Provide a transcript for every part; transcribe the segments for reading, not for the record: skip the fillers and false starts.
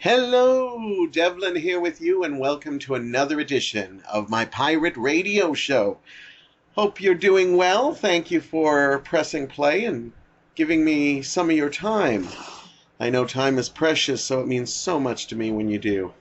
Hello, Devlin here with you, and welcome to another edition of my pirate radio show. Hope you're doing well. Thank you for pressing play and giving me some of your time. I know time is precious, so it means so much to me when you do.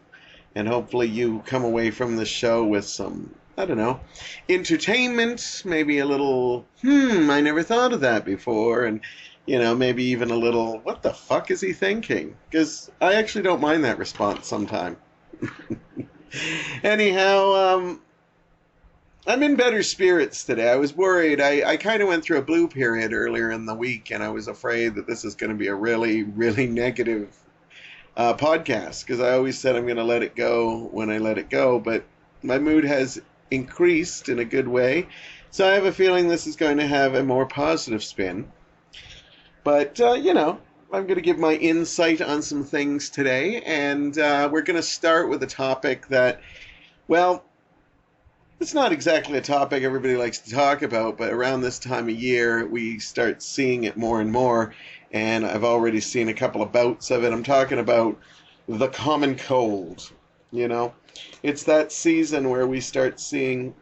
And hopefully you come away from the show with some, I don't know, entertainment, maybe a little, I never thought of that before, and maybe even a little, what the fuck is he thinking? Because I actually don't mind that response sometime. Anyhow, I'm in better spirits today. I was worried. I kind of went through a blue period earlier in the week, and I was afraid that this is going to be a really, really negative podcast, because I always said I'm going to let it go when I let it go, but my mood has increased in a good way, so I have a feeling this is going to have a more positive spin. But, I'm going to give my insight on some things today, and we're going to start with a topic that, well, it's not exactly a topic everybody likes to talk about, but around this time of year, we start seeing it more and more, and I've already seen a couple of bouts of it. I'm talking about the common cold, It's that season where we start seeing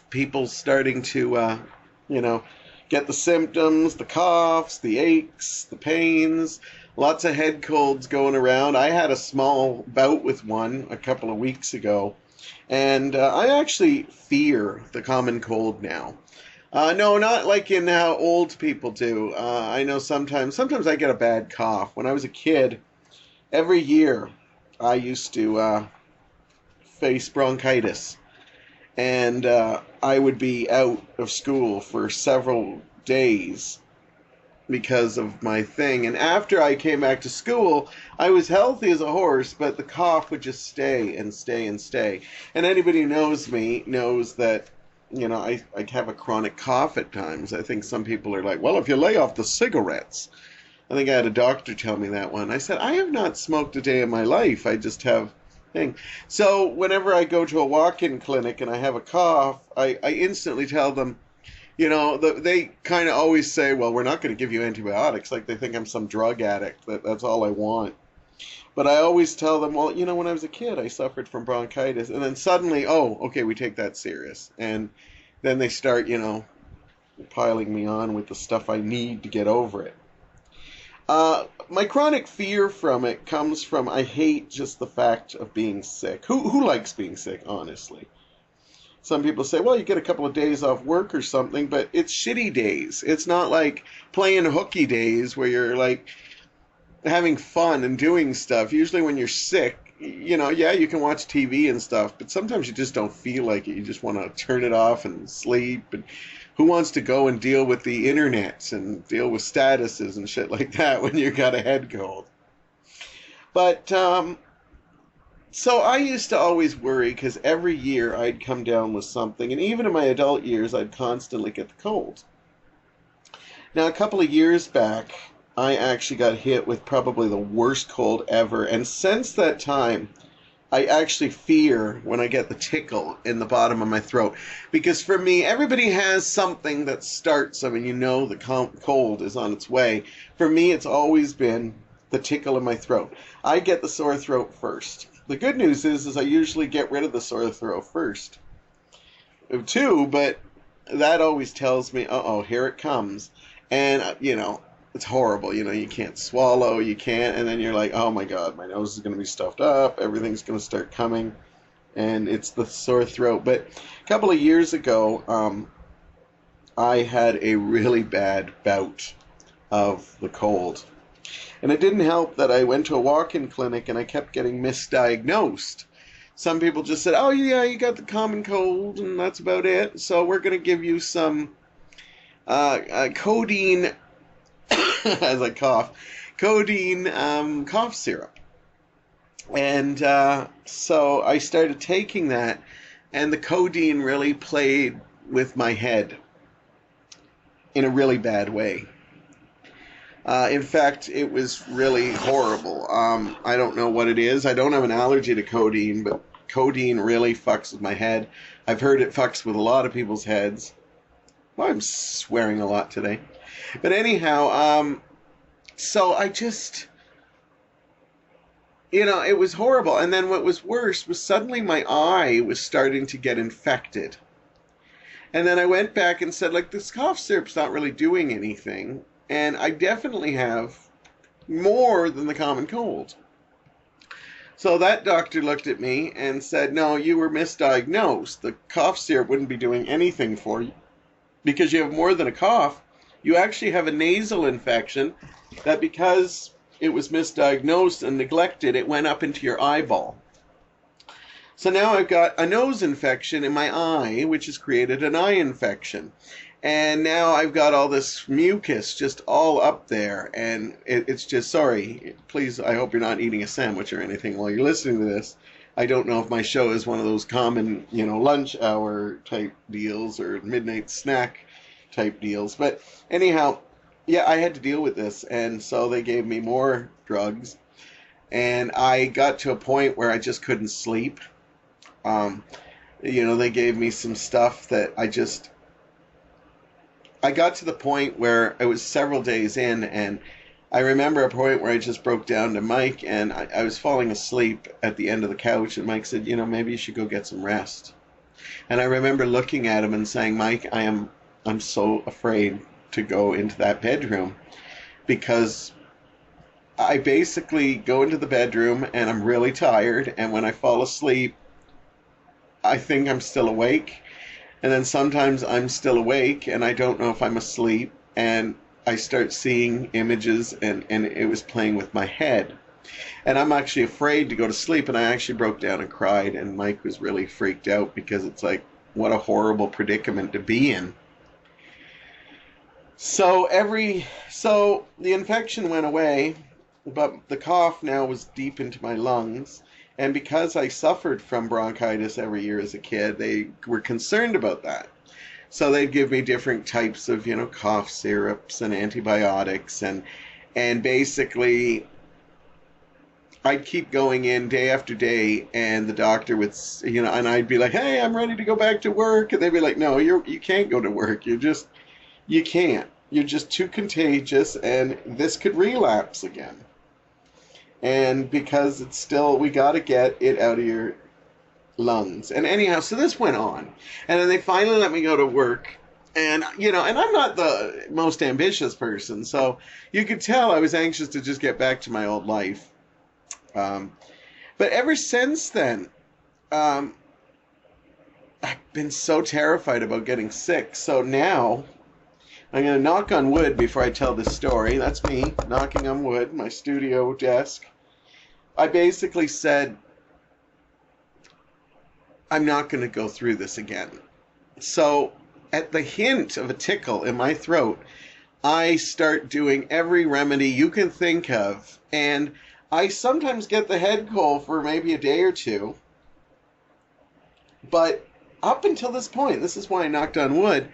people starting to, get the symptoms, the coughs, the aches, the pains, lots of head colds going around. I had a small bout with one a couple of weeks ago, and I actually fear the common cold now. No, not like in how old people do. I know sometimes I get a bad cough. When I was a kid, every year I used to face bronchitis, and I would be out of school for several days because of my thing. And after I came back to school, I was healthy as a horse, but the cough would just stay and stay and stay. And anybody who knows me knows that, I have a chronic cough at times. I think some people are like, well, if you lay off the cigarettes. I think I had a doctor tell me that one. I said, I have not smoked a day in my life. I just have thing. So whenever I go to a walk-in clinic and I have a cough, I instantly tell them, they kind of always say, well, we're not going to give you antibiotics, like they think I'm some drug addict, that's all I want. But I always tell them, well, when I was a kid, I suffered from bronchitis. And then suddenly, oh, okay, we take that serious. And then they start, piling me on with the stuff I need to get over it. My chronic fear from it comes from I hate just the fact of being sick. Who likes being sick, honestly? Some people say, well, you get a couple of days off work or something, but it's shitty days. It's not like playing hooky days where you're like having fun and doing stuff. Usually when you're sick, yeah, you can watch TV and stuff, but sometimes you just don't feel like it. You just want to turn it off and sleep. And who wants to go and deal with the internet and deal with statuses and shit like that when you got a head cold? But, so I used to always worry because every year I'd come down with something, and even in my adult years, I'd constantly get the cold. Now, a couple of years back, I actually got hit with probably the worst cold ever, and since that time, I actually fear when I get the tickle in the bottom of my throat. Because for me, everybody has something that starts them, and the cold is on its way. For me, it's always been the tickle in my throat. I get the sore throat first. The good news is I usually get rid of the sore throat first, too, but that always tells me, uh-oh, here it comes. And, it's horrible. You can't swallow, you can't, and then you're like, oh my God, my nose is going to be stuffed up, everything's going to start coming, and it's the sore throat. But a couple of years ago, I had a really bad bout of the cold. And it didn't help that I went to a walk-in clinic and I kept getting misdiagnosed. Some people just said, oh yeah, you got the common cold and that's about it. So we're going to give you some codeine, as I cough, codeine cough syrup. And so I started taking that, and the codeine really played with my head in a really bad way. In fact, it was really horrible. I don't know what it is. I don't have an allergy to codeine, but codeine really fucks with my head. I've heard it fucks with a lot of people's heads. Well, I'm swearing a lot today. But anyhow, so I just it was horrible. And then what was worse was suddenly my eye was starting to get infected. And then I went back and said, like, this cough syrup's not really doing anything. And I definitely have more than the common cold. So that doctor looked at me and said, no, you were misdiagnosed. The cough syrup wouldn't be doing anything for you because you have more than a cough. You actually have a nasal infection that, because it was misdiagnosed and neglected, it went up into your eyeball. So now I've got a nose infection in my eye, which has created an eye infection. And now I've got all this mucus just all up there. And it's just, sorry, please, I hope you're not eating a sandwich or anything while you're listening to this. I don't know if my show is one of those common, lunch hour type deals or midnight snack type deals. But anyhow, yeah, I had to deal with this. And so they gave me more drugs. And I got to a point where I just couldn't sleep. They gave me some stuff that I got to the point where it was several days in, and I remember a point where I just broke down to Mike, and I was falling asleep at the end of the couch, and Mike said, maybe you should go get some rest. And I remember looking at him and saying, Mike, I'm so afraid to go into that bedroom, because I basically go into the bedroom and I'm really tired, and when I fall asleep, I think I'm still awake, and then sometimes I'm still awake and I don't know if I'm asleep, and I start seeing images, and it was playing with my head. And I'm actually afraid to go to sleep, and I actually broke down and cried, and Mike was really freaked out because it's like, what a horrible predicament to be in. So the infection went away, but the cough now was deep into my lungs. And because I suffered from bronchitis every year as a kid, they were concerned about that. So they'd give me different types of, cough syrups and antibiotics. And basically, I'd keep going in day after day, and the doctor would, and I'd be like, hey, I'm ready to go back to work. And they'd be like, no, you can't go to work. You can't. You're just too contagious, and this could relapse again. And because it's still, we got to get it out of your lungs. And anyhow, so this went on. And then they finally let me go to work. And, and I'm not the most ambitious person. So you could tell I was anxious to just get back to my old life. But ever since then, I've been so terrified about getting sick. So now, I'm going to knock on wood before I tell this story. That's me knocking on wood, my studio desk. I basically said, I'm not going to go through this again. So at the hint of a tickle in my throat, I start doing every remedy you can think of. And I sometimes get the head cold for maybe a day or two. But up until this point, this is why I knocked on wood,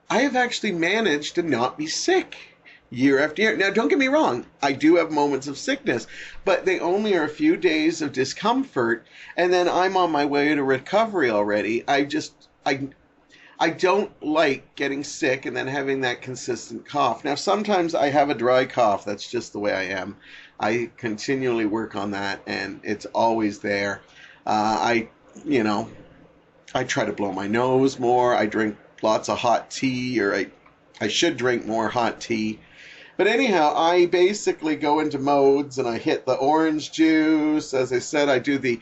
I have actually managed to not be sick year after year. Now, don't get me wrong, I do have moments of sickness, but they only are a few days of discomfort, and then I'm on my way to recovery already. I don't like getting sick and then having that consistent cough. Now, sometimes I have a dry cough. That's just the way I am. I continually work on that, and it's always there. I try to blow my nose more. I drink lots of hot tea, or I should drink more hot tea. But anyhow, I basically go into modes, and I hit the orange juice. As I said, I do the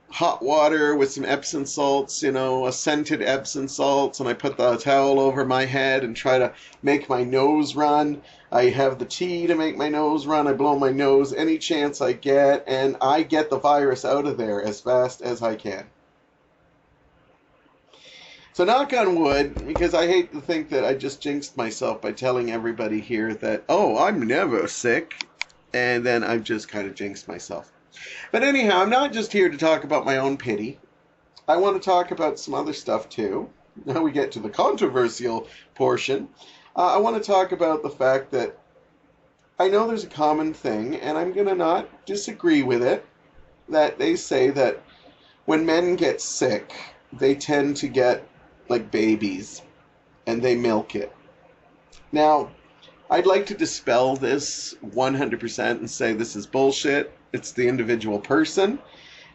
hot water with some Epsom salts, a scented Epsom salts, and I put the towel over my head and try to make my nose run. I have the tea to make my nose run. I blow my nose any chance I get, and I get the virus out of there as fast as I can. So knock on wood, because I hate to think that I just jinxed myself by telling everybody here that, oh, I'm never sick, and then I've just kind of jinxed myself. But anyhow, I'm not just here to talk about my own pity. I want to talk about some other stuff too. Now we get to the controversial portion. I want to talk about the fact that I know there's a common thing, and I'm going to not disagree with it, that they say that when men get sick, they tend to get like babies, and they milk it. Now, I'd like to dispel this 100% and say this is bullshit. it's the individual person.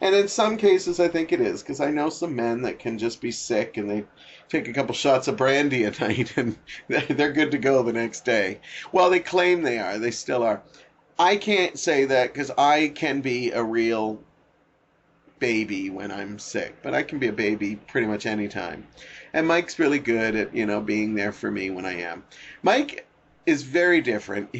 And in some cases, I think it is, because I know some men that can just be sick and they take a couple shots of brandy at night and they're good to go the next day. Well, they claim they are. They still are. I can't say that because I can be a real baby when I'm sick, but I can be a baby pretty much any time. And Mike's really good at, being there for me when I am. Mike is very different.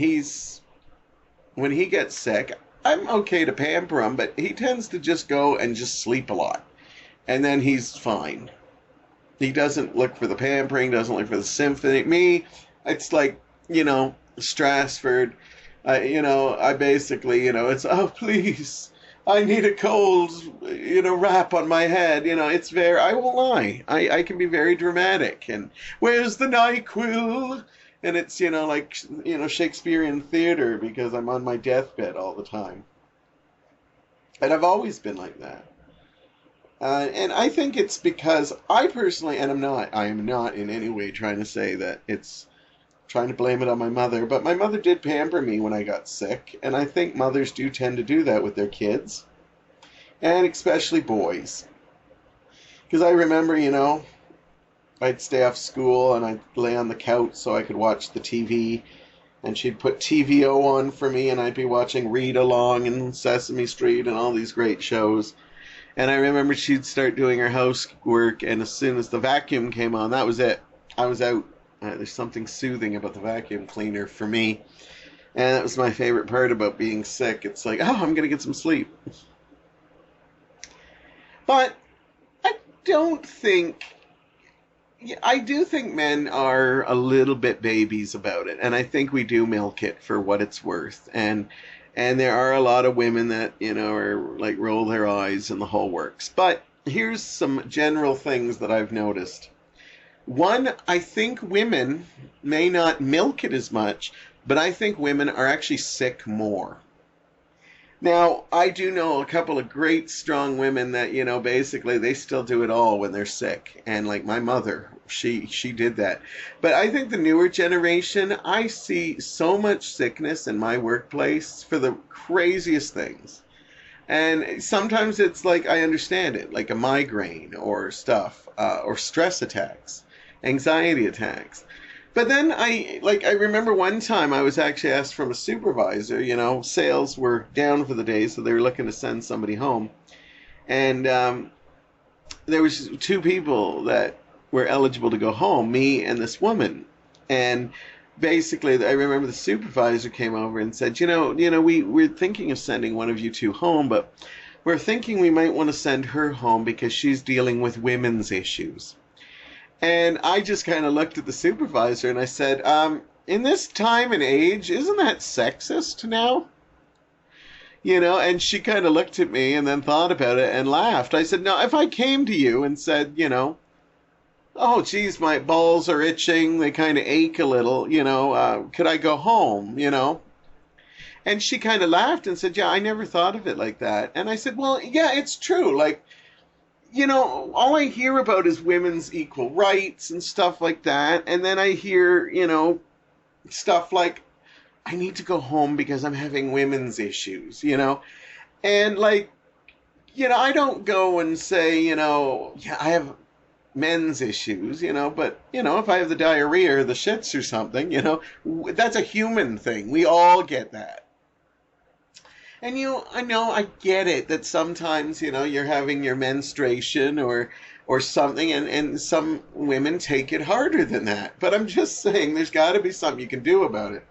When he gets sick, I'm okay to pamper him, but he tends to just go and just sleep a lot. And then he's fine. He doesn't look for the pampering, doesn't look for the symphony. Me, it's like, Strasford. I basically, it's, oh, please, I need a cold, wrap on my head. It's I won't lie. I can be very dramatic. And where's the NyQuil? And it's, like, Shakespearean theater because I'm on my deathbed all the time. And I've always been like that. And I think it's because I personally, and I am not in any way trying to say that it's trying to blame it on my mother, but my mother did pamper me when I got sick, and I think mothers do tend to do that with their kids, and especially boys. Because I remember, I'd stay off school and I'd lay on the couch so I could watch the TV, and she'd put TVO on for me, and I'd be watching Read Along and Sesame Street and all these great shows. And I remember she'd start doing her housework, and as soon as the vacuum came on, that was it. I was out. There's something soothing about the vacuum cleaner for me. And that was my favorite part about being sick. It's like, oh, I'm going to get some sleep. But I do think men are a little bit babies about it. And I think we do milk it for what it's worth. And there are a lot of women that, are like roll their eyes and the whole works. But here's some general things that I've noticed. One, I think women may not milk it as much, but I think women are actually sick more. Now, I do know a couple of great, strong women that, basically they still do it all when they're sick. And like my mother, she did that. But I think the newer generation, I see so much sickness in my workplace for the craziest things. And sometimes it's like I understand it, like a migraine or stuff, or stress attacks, anxiety attacks. But then I remember one time I was actually asked from a supervisor, sales were down for the day, so they were looking to send somebody home. And there was two people that were eligible to go home, me and this woman. And basically, I remember the supervisor came over and said, we're thinking of sending one of you two home, but we're thinking we might want to send her home because she's dealing with women's issues. And I just kind of looked at the supervisor and I said, in this time and age, isn't that sexist now? And she kind of looked at me and then thought about it and laughed. I said, no, if I came to you and said, oh, geez, my balls are itching, they kind of ache a little, could I go home, And she kind of laughed and said, yeah, I never thought of it like that. And I said, well, yeah, it's true. Like, all I hear about is women's equal rights and stuff like that. And then I hear, stuff like, I need to go home because I'm having women's issues, And like, I don't go and say, yeah, I have men's issues, but, if I have the diarrhea or the shits or something, that's a human thing. We all get that. And I know I get it that sometimes, you're having your menstruation or something, and some women take it harder than that. But I'm just saying there's got to be something you can do about it.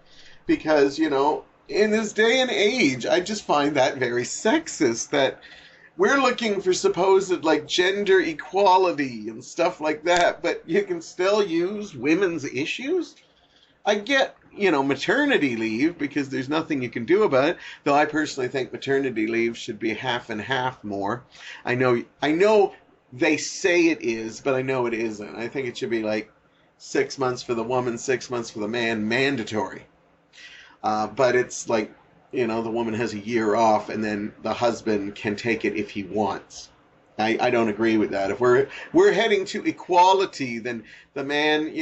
Because, in this day and age, I just find that very sexist that we're looking for supposed, like, gender equality and stuff like that, but you can still use women's issues? I get, maternity leave because there's nothing you can do about it, though I personally think maternity leave should be half and half more. I know they say it is, but I know it isn't. I think it should be like 6 months for the woman, 6 months for the man, mandatory. But it's like, the woman has a year off and then the husband can take it if he wants. I don't agree with that. If we're heading to equality, then the man,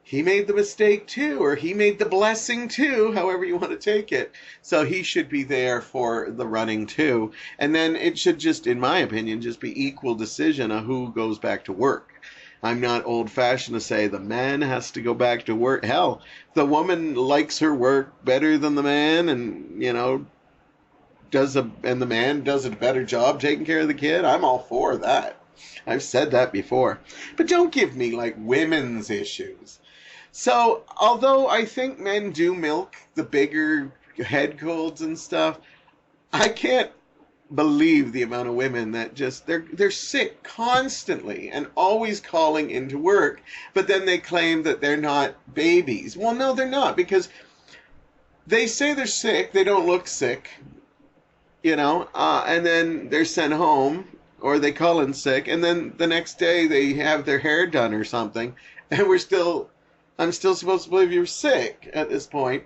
he made the mistake too, or he made the blessing too, however you want to take it. So he should be there for the running too. And then it should just, in my opinion, just be equal decision of who goes back to work. I'm not old fashioned to say the man has to go back to work. Hell, the woman likes her work better than the man, and and the man does a better job taking care of the kid. I'm all for that. I've said that before. But don't give me like women's issues. So, although I think men do milk the bigger head colds and stuff, I can't believe the amount of women that just they're sick constantly and always calling into work, but then they claim that they're not babies. Well, no, they're not, because they say they're sick, they don't look sick, and then they're sent home, or they call in sick, and then the next day they have their hair done or something, and I'm still supposed to believe you're sick at this point.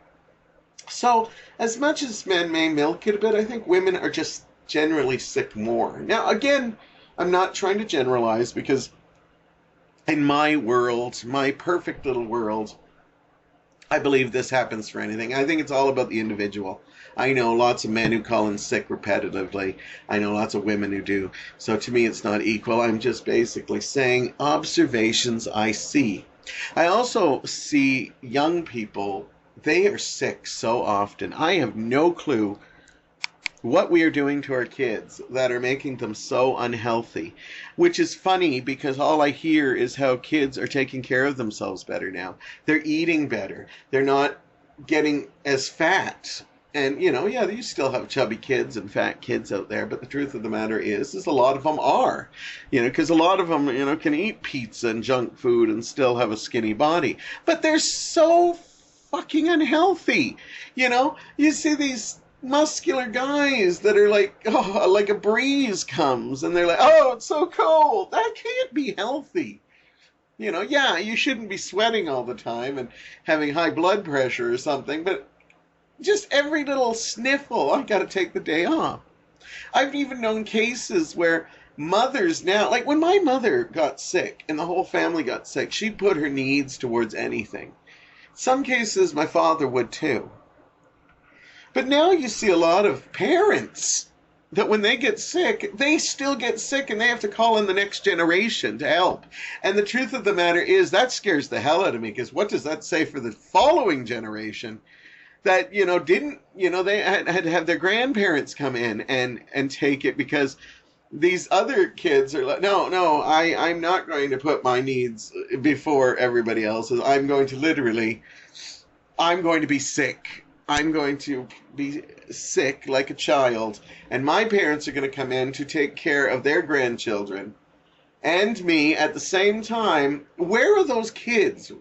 So, as much as men may milk it a bit, I think women are just generally sick more. Now, again, I'm not trying to generalize, because in my world, my perfect little world, I believe this happens for anything. I think it's all about the individual. I know lots of men who call in sick repetitively. I know lots of women who do. So to me, it's not equal. I'm just basically saying observations I see. I also see young people, they are sick so often. I have no clue what we are doing to our kids that are making them so unhealthy, which is funny because all I hear is how kids are taking care of themselves better now. They're eating better. They're not getting as fat. And, yeah, you still have chubby kids and fat kids out there, but the truth of the matter is a lot of them are, because a lot of them, can eat pizza and junk food and still have a skinny body. But they're so fucking unhealthy. You see these muscular guys that are like, oh, like a breeze comes and they're like, oh, it's so cold. That can't be healthy. Yeah, you shouldn't be sweating all the time and having high blood pressure or something, but just every little sniffle, I gotta take the day off. I've even known cases where mothers now, like when my mother got sick and the whole family got sick, she'd put her needs towards anything. Some cases my father would too. But now you see a lot of parents that when they get sick, they still get sick and they have to call in the next generation to help. And the truth of the matter is that scares the hell out of me, because what does that say for the following generation that, didn't, they had to have their grandparents come in and take it, because these other kids are like, no, I'm not going to put my needs before everybody else's. I'm going to be sick. I'm going to be sick like a child, and my parents are going to come in to take care of their grandchildren and me at the same time. Where are those kids?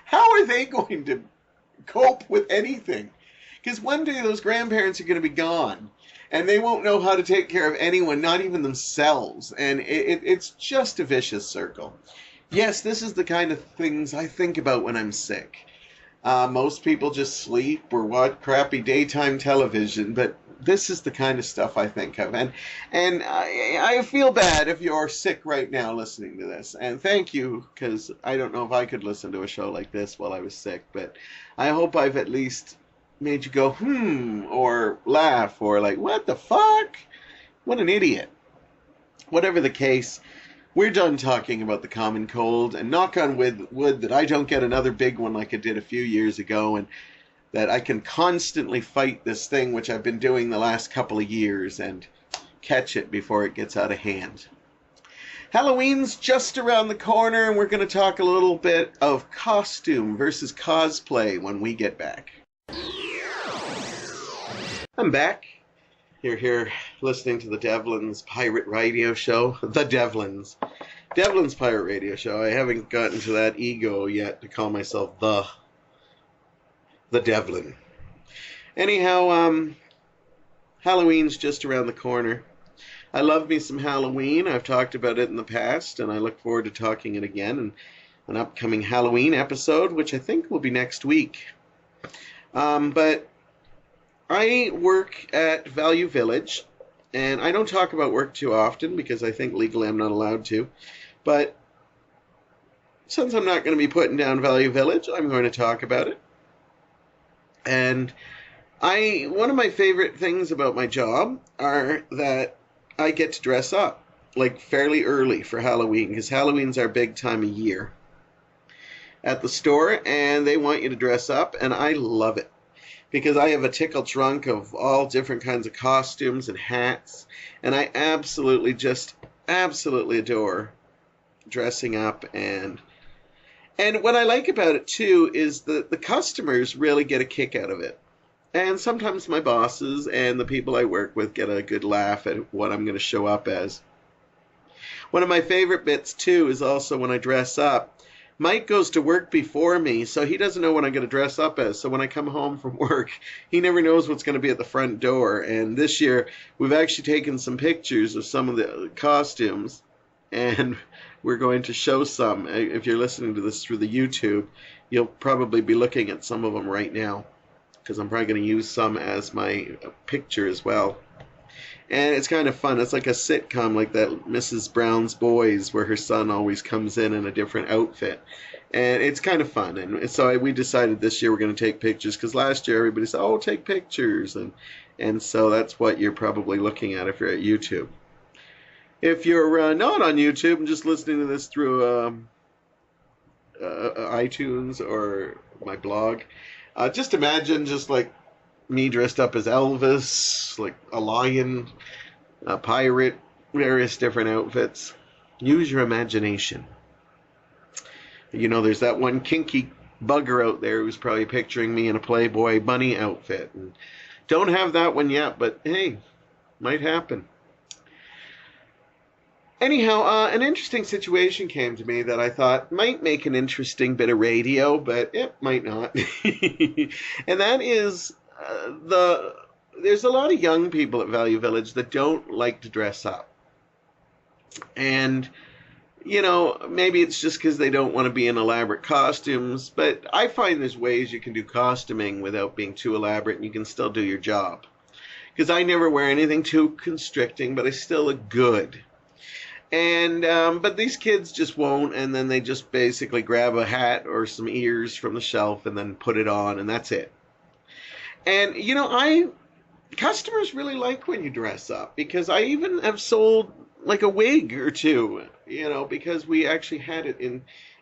How are they going to cope with anything? Because one day those grandparents are going to be gone, and they won't know how to take care of anyone, not even themselves, and it's just a vicious circle. Yes, this is the kind of things I think about when I'm sick. Most people just sleep or watch crappy daytime television, but this is the kind of stuff I think of. And I feel bad if you're sick right now listening to this. And thank you, because I don't know if I could listen to a show like this while I was sick, but I hope I've at least made you go, or laugh, or like, what the fuck? What an idiot. Whatever the case, we're done talking about the common cold, and knock on wood that I don't get another big one like I did a few years ago, and that I can constantly fight this thing, which I've been doing the last couple of years, and catch it before it gets out of hand. Halloween's just around the corner, and we're going to talk a little bit of costume versus cosplay when we get back. I'm back. You're here listening to the Devlin's Pirate Radio Show. The Devlin's Pirate Radio Show. I haven't gotten to that ego yet to call myself the Devlin. Anyhow, Halloween's just around the corner. I love me some Halloween. I've talked about it in the past, and I look forward to talking it again in an upcoming Halloween episode, which I think will be next week. But I work at Value Village, and I don't talk about work too often because I think legally I'm not allowed to. But since I'm not going to be putting down Value Village, I'm going to talk about it. And one of my favorite things about my job are that I get to dress up like fairly early for Halloween, because Halloween's our big time of year at the store, and they want you to dress up, and I love it because I have a tickle trunk of all different kinds of costumes and hats, and I absolutely adore dressing up. And what I like about it too is that the customers really get a kick out of it. And sometimes my bosses and the people I work with get a good laugh at what I'm going to show up as. One of my favorite bits too is also when I dress up. Mike goes to work before me, so he doesn't know what I'm going to dress up as. So when I come home from work, he never knows what's going to be at the front door. And this year, we've actually taken some pictures of some of the costumes, and we're going to show some. If you're listening to this through the YouTube, you'll probably be looking at some of them right now, because I'm probably going to use some as my picture as well. And it's kind of fun. It's like a sitcom, like that Mrs. Brown's Boys, where her son always comes in a different outfit. And it's kind of fun. And so we decided this year we're going to take pictures, because last year everybody said, oh, take pictures. And so that's what you're probably looking at if you're at YouTube. If you're not on YouTube and just listening to this through iTunes or my blog, just imagine just like me dressed up as Elvis, like a lion, a pirate, various different outfits. Use your imagination. You know, there's that one kinky bugger out there who's probably picturing me in a Playboy bunny outfit. And don't have that one yet, but hey, might happen. Anyhow, an interesting situation came to me that I thought might make an interesting bit of radio, but it might not. And that is there's a lot of young people at Value Village that don't like to dress up. And, you know, maybe it's just because they don't want to be in elaborate costumes, but I find there's ways you can do costuming without being too elaborate and you can still do your job. Because I never wear anything too constricting, but I still look good. And but these kids just won't, and then they just basically grab a hat or some ears from the shelf and then put it on, and that's it. And you know, customers really like when you dress up, because I even have sold like a wig or two, you know, because we actually had it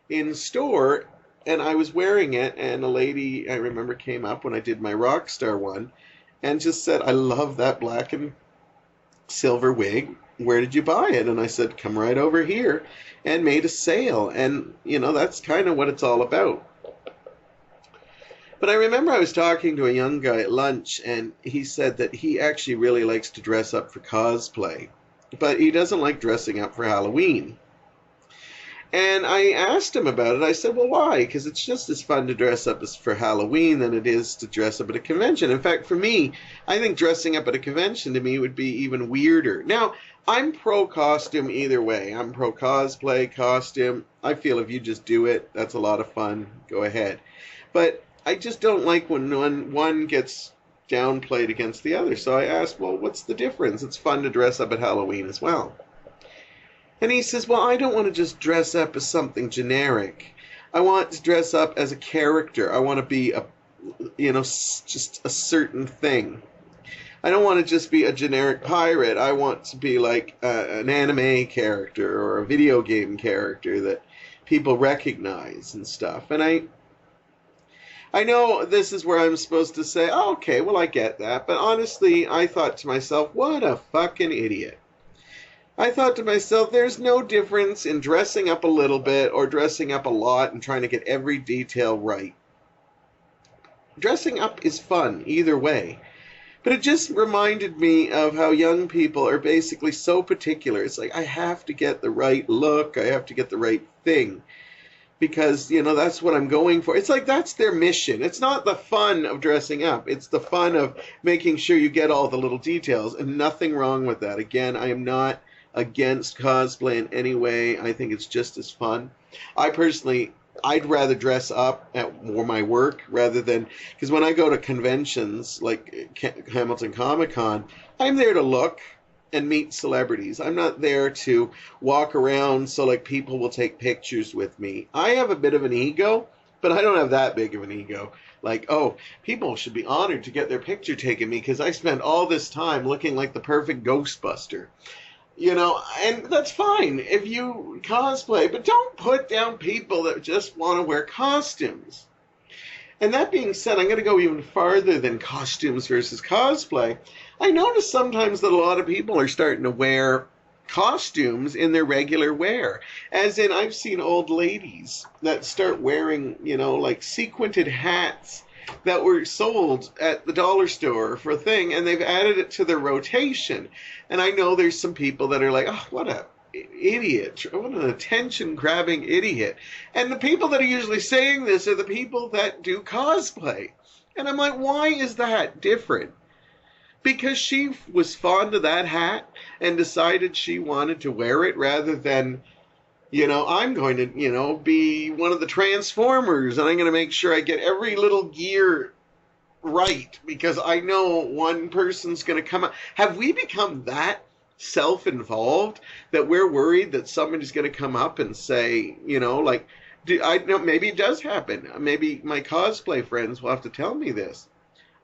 in store, and I was wearing it, and a lady I remember came up when I did my rock star one and just said, I love that black and silver wig. Where did you buy it? And I said, come right over here, and made a sale. And, you know, that's kind of what it's all about. But I remember I was talking to a young guy at lunch, and he said that he actually really likes to dress up for cosplay, but he doesn't like dressing up for Halloween. And I asked him about it. I said, well, why? Because it's just as fun to dress up as for Halloween than it is to dress up at a convention. In fact, for me, I think dressing up at a convention to me would be even weirder. Now, I'm pro costume either way. I'm pro cosplay, costume. I feel if you just do it, that's a lot of fun. Go ahead. But I just don't like when one gets downplayed against the other. So I asked, well, what's the difference? It's fun to dress up at Halloween as well. And he says, well, I don't want to just dress up as something generic. I want to dress up as a character. I want to be just a certain thing. I don't want to just be a generic pirate. I want to be like an anime character or a video game character that people recognize and stuff. And I know this is where I'm supposed to say, oh, okay, well, I get that. But honestly, I thought to myself, what a fucking idiot. I thought to myself, there's no difference in dressing up a little bit or dressing up a lot and trying to get every detail right. Dressing up is fun either way. But it just reminded me of how young people are basically so particular. It's like, I have to get the right look. I have to get the right thing. Because, you know, that's what I'm going for. It's like that's their mission. It's not the fun of dressing up. It's the fun of making sure you get all the little details. And nothing wrong with that. Again, I am not against cosplay in any way. I think it's just as fun. I'd rather dress up at my work rather than, because when I go to conventions like Hamilton Comic Con, I'm there to look, and meet celebrities. I'm not there to walk around so like people will take pictures with me. I have a bit of an ego, but I don't have that big of an ego. Like, oh, people should be honored to get their picture taken me because I spent all this time looking like the perfect Ghostbuster. And that's fine if you cosplay, but don't put down people that just want to wear costumes. And that being said, I'm going to go even farther than costumes versus cosplay. I notice sometimes that a lot of people are starting to wear costumes in their regular wear. As in, I've seen old ladies that start wearing, like sequined hats that were sold at the dollar store for a thing, and they've added it to their rotation. And I know there's some people that are like, oh, what a idiot, what an attention-grabbing idiot. And the people that are usually saying this are the people that do cosplay. And I'm like, why is that different? Because she was fond of that hat and decided she wanted to wear it rather than, I'm going to, be one of the Transformers and I'm going to make sure I get every little gear right because I know one person's going to come out. Have we become that self-involved that we're worried that somebody's going to come up and say, like, I know maybe it does happen. Maybe my cosplay friends will have to tell me this.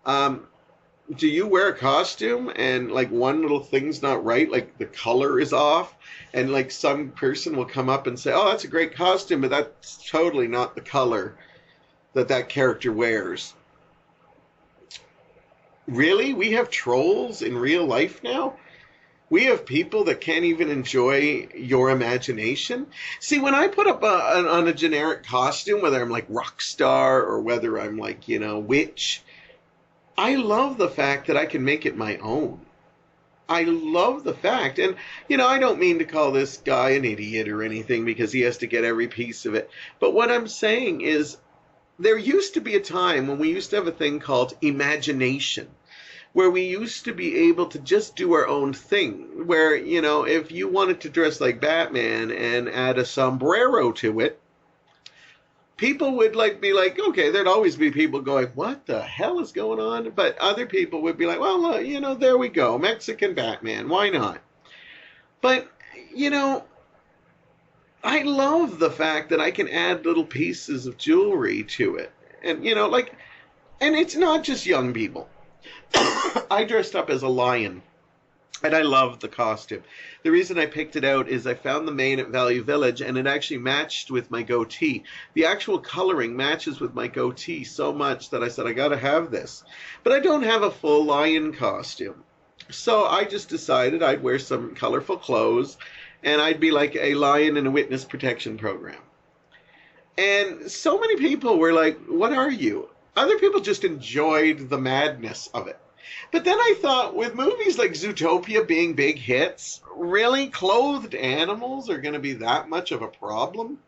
Do you wear a costume and like one little thing's not right, like the color is off, and like some person will come up and say, oh, that's a great costume, but that's totally not the color that character wears? Really? We have trolls in real life now? We have people that can't even enjoy your imagination. See, when I put up on a generic costume, whether I'm like rock star or whether I'm like, witch, I love the fact that I can make it my own. I love the fact, and I don't mean to call this guy an idiot or anything because he has to get every piece of it. But what I'm saying is there used to be a time when we used to have a thing called imagination, where we used to be able to just do our own thing, where, if you wanted to dress like Batman and add a sombrero to it, people would be like, okay, there'd always be people going, what the hell is going on? But other people would be like, well, there we go, Mexican Batman, why not? But, I love the fact that I can add little pieces of jewelry to it. And, and it's not just young people. I dressed up as a lion, and I love the costume. The reason I picked it out is I found the mane at Value Village, and it actually matched with my goatee. The actual coloring matches with my goatee so much that I said, I gotta have this. But I don't have a full lion costume. So I just decided I'd wear some colorful clothes, and I'd be like a lion in a witness protection program. And so many people were like, what are you? Other people just enjoyed the madness of it. But then I thought, with movies like Zootopia being big hits, really clothed animals are going to be that much of a problem?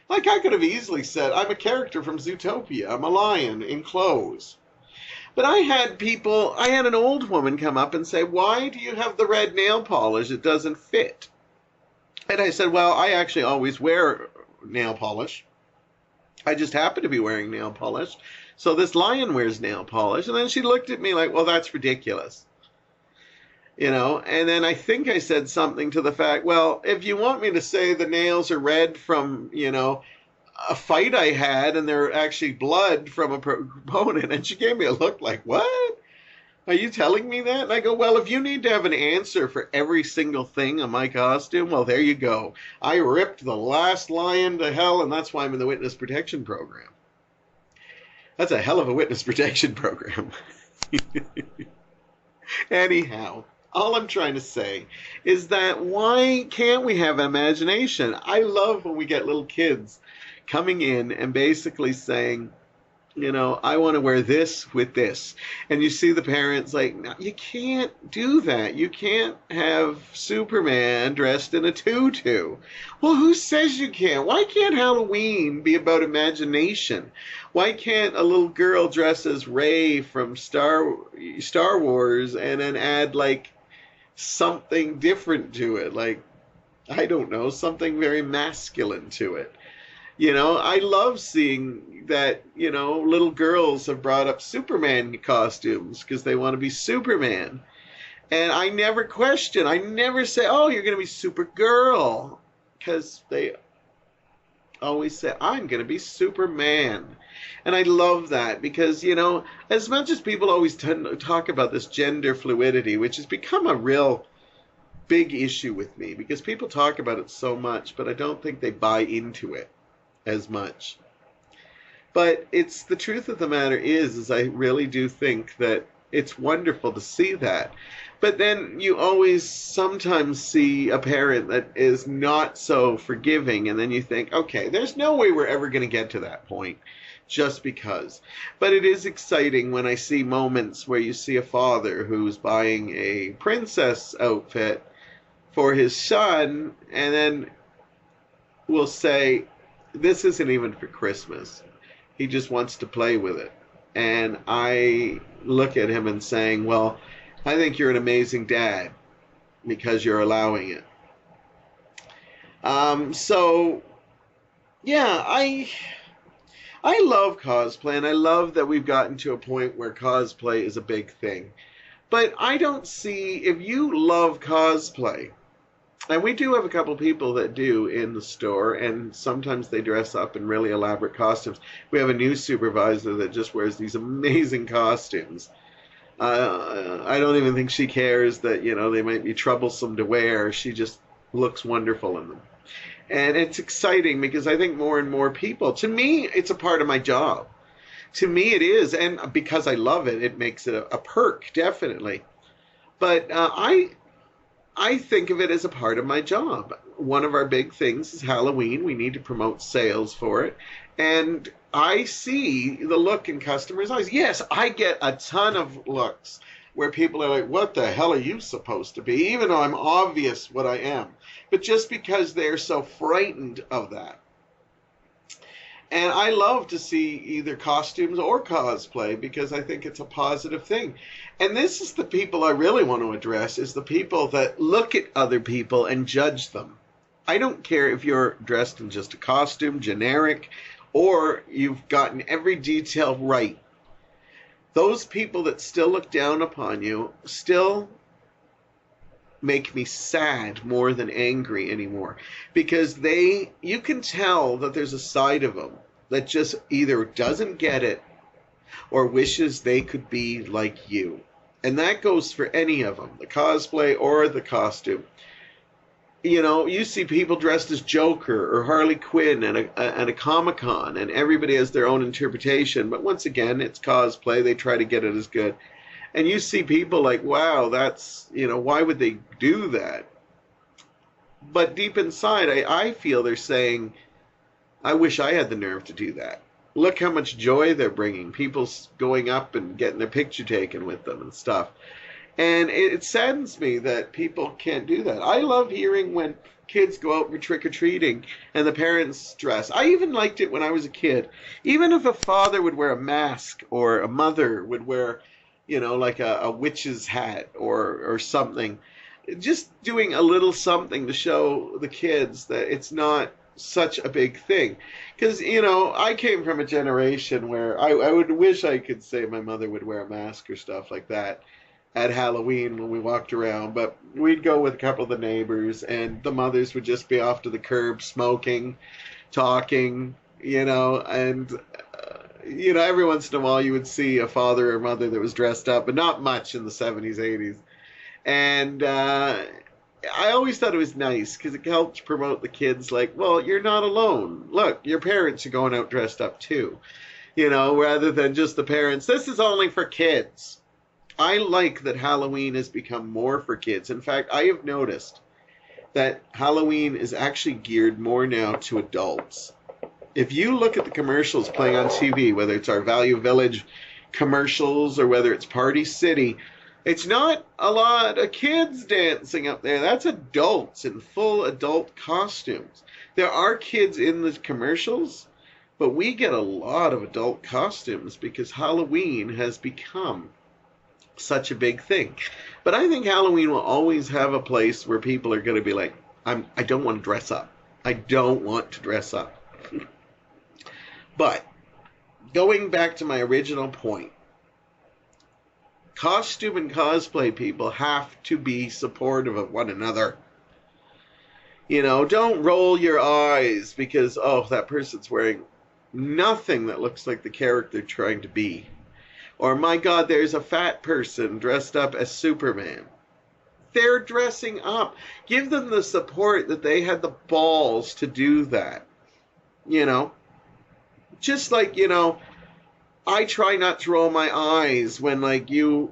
Like, I could have easily said, I'm a character from Zootopia. I'm a lion in clothes. But I had an old woman come up and say, why do you have the red nail polish? It doesn't fit. And I said, well, I actually always wear nail polish. I just happen to be wearing nail polish. So this lion wears nail polish. And then she looked at me like, well, that's ridiculous. And then I think I said something to the fact, well, if you want me to say the nails are red from, a fight I had and they're actually blood from a opponent. And she gave me a look like, what? Are you telling me that? And I go, well, if you need to have an answer for every single thing on my costume, well, there you go. I ripped the last lion to hell, and that's why I'm in the witness protection program. That's a hell of a witness protection program. Anyhow, all I'm trying to say is that why can't we have imagination? I love when we get little kids coming in and basically saying, I want to wear this with this. And you see the parents like, no, you can't do that. You can't have Superman dressed in a tutu. Well, who says you can't? Why can't Halloween be about imagination? Why can't a little girl dress as Rey from Star Wars and then add like something different to it? Like, I don't know, something very masculine to it. I love seeing that, little girls have brought up Superman costumes because they want to be Superman. And I never question. I never say, oh, you're going to be Supergirl. Because they always say, I'm going to be Superman. And I love that because, you know, as much as people always tend to talk about this gender fluidity, which has become a real big issue with me because people talk about it so much, but I don't think they buy into it as much. But it's the truth of the matter is I really do think that it's wonderful to see that. But then you always sometimes see a parent that is not so forgiving, and then you think, okay, there's no way we're ever going to get to that point just because. But it is exciting when I see moments where you see a father who's buying a princess outfit for his son, and then will say, this isn't even for Christmas. He just wants to play with it. And I look at him and saying, well, I think you're an amazing dad because you're allowing it. So, yeah, I love cosplay, and I love that we've gotten to a point where cosplay is a big thing. But I don't see, if you love cosplay, and we do have a couple people that do in the store, and sometimes they dress up in really elaborate costumes. We have a new supervisor that just wears these amazing costumes. I don't even think she cares that, you know, they might be troublesome to wear. She just looks wonderful in them. And it's exciting because I think more and more people, to me, it's a part of my job. To me, it is. And because I love it, it makes it a perk, definitely. But I think of it as a part of my job. One of our big things is Halloween. We need to promote sales for it. And I see the look in customers' eyes. Yes, I get a ton of looks where people are like, what the hell are you supposed to be? Even though I'm obvious what I am. But just because they're so frightened of that. And I love to see either costumes or cosplay because I think it's a positive thing. And this is the people I really want to address, is the people that look at other people and judge them. I don't care if you're dressed in just a costume, generic, or you've gotten every detail right. Those people that still look down upon you still make me sad more than angry anymore, because you can tell that there's a side of them that just either doesn't get it or wishes they could be like you. And that goes for any of them, the cosplay or the costume. You know, you see people dressed as Joker or Harley Quinn at a Comic-Con, and everybody has their own interpretation, but once again, it's cosplay. They try to get it as good. And you see people like, wow, that's, you know, why would they do that? But deep inside, I feel they're saying, I wish I had the nerve to do that. Look how much joy they're bringing. People going up and getting a picture taken with them and stuff. And it saddens me that people can't do that. I love hearing when kids go out for trick-or-treating and the parents dress. I even liked it when I was a kid. Even if a father would wear a mask or a mother would wear, you know, like a witch's hat or something. Just doing a little something to show the kids that it's not such a big thing. Because, you know, I came from a generation where I would wish I could say my mother would wear a mask or stuff like that at Halloween when we walked around. But we'd go with a couple of the neighbors, and the mothers would just be off to the curb smoking, talking, you know, and you know, every once in a while you would see a father or mother that was dressed up, but not much in the 70s, 80s. And I always thought it was nice because it helped promote the kids, like, well, you're not alone. Look, your parents are going out dressed up too. You know, rather than just the parents, this is only for kids. I like that Halloween has become more for kids. In fact, I have noticed that Halloween is actually geared more now to adults. If you look at the commercials playing on TV, whether it's our Value Village commercials or whether it's Party City, it's not a lot of kids dancing up there. That's adults in full adult costumes. There are kids in the commercials, but we get a lot of adult costumes because Halloween has become such a big thing. But I think Halloween will always have a place where people are going to be like, I don't want to dress up. I don't want to dress up. But going back to my original point, Costume and cosplay people have to be supportive of one another. Don't roll your eyes because, oh, that person's wearing nothing that looks like the character they're trying to be. Or, my God, there's a fat person dressed up as Superman. They're dressing up. Give them the support that they had the balls to do that. Just like, I try not to roll my eyes when, like, you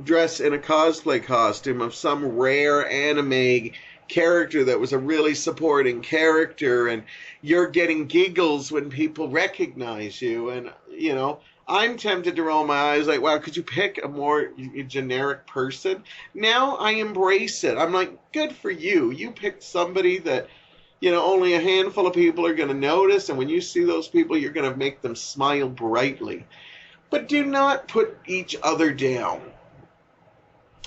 dress in a cosplay costume of some rare anime character that was a really supporting character, and you're getting giggles when people recognize you, and I'm tempted to roll my eyes like, wow, could you pick a more generic person? Now I embrace it. I'm like, good for you. You picked somebody that only a handful of people are going to notice, and when you see those people, you're going to make them smile brightly. But do not put each other down.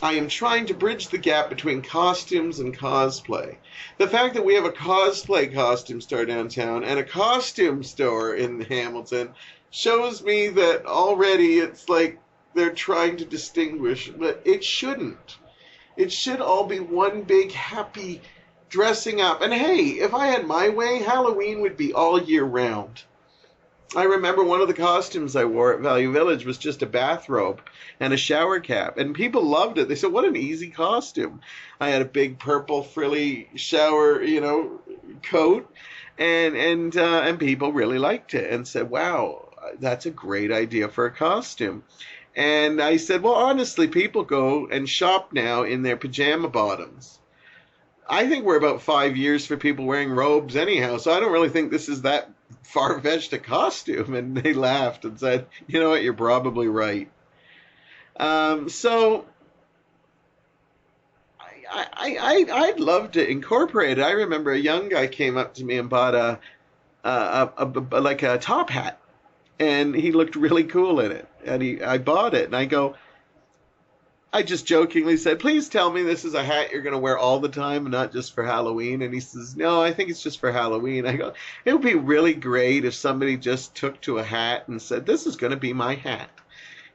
I am trying to bridge the gap between costumes and cosplay. The fact that we have a cosplay costume store downtown and a costume store in Hamilton shows me that already it's like they're trying to distinguish, but it shouldn't. It should all be one big happy dressing up. And hey, if I had my way, Halloween would be all year round. I remember one of the costumes I wore at Value Village was just a bathrobe and a shower cap, and people loved it. They said, what an easy costume. I had a big purple frilly shower, coat, and people really liked it and said, wow, that's a great idea for a costume. And I said, well, honestly, people go and shop now in their pajama bottoms. I think we're about 5 years for people wearing robes anyhow, so I don't really think this is that far-fetched a costume. And they laughed and said, you know what, you're probably right. So I'd love to incorporate it. I remember a young guy came up to me and bought a top hat, and he looked really cool in it. And I bought it, and I just jokingly said, please tell me this is a hat you're going to wear all the time and not just for Halloween. And he says, no, I think it's just for Halloween. I go, it would be really great if somebody just took to a hat and said, this is going to be my hat.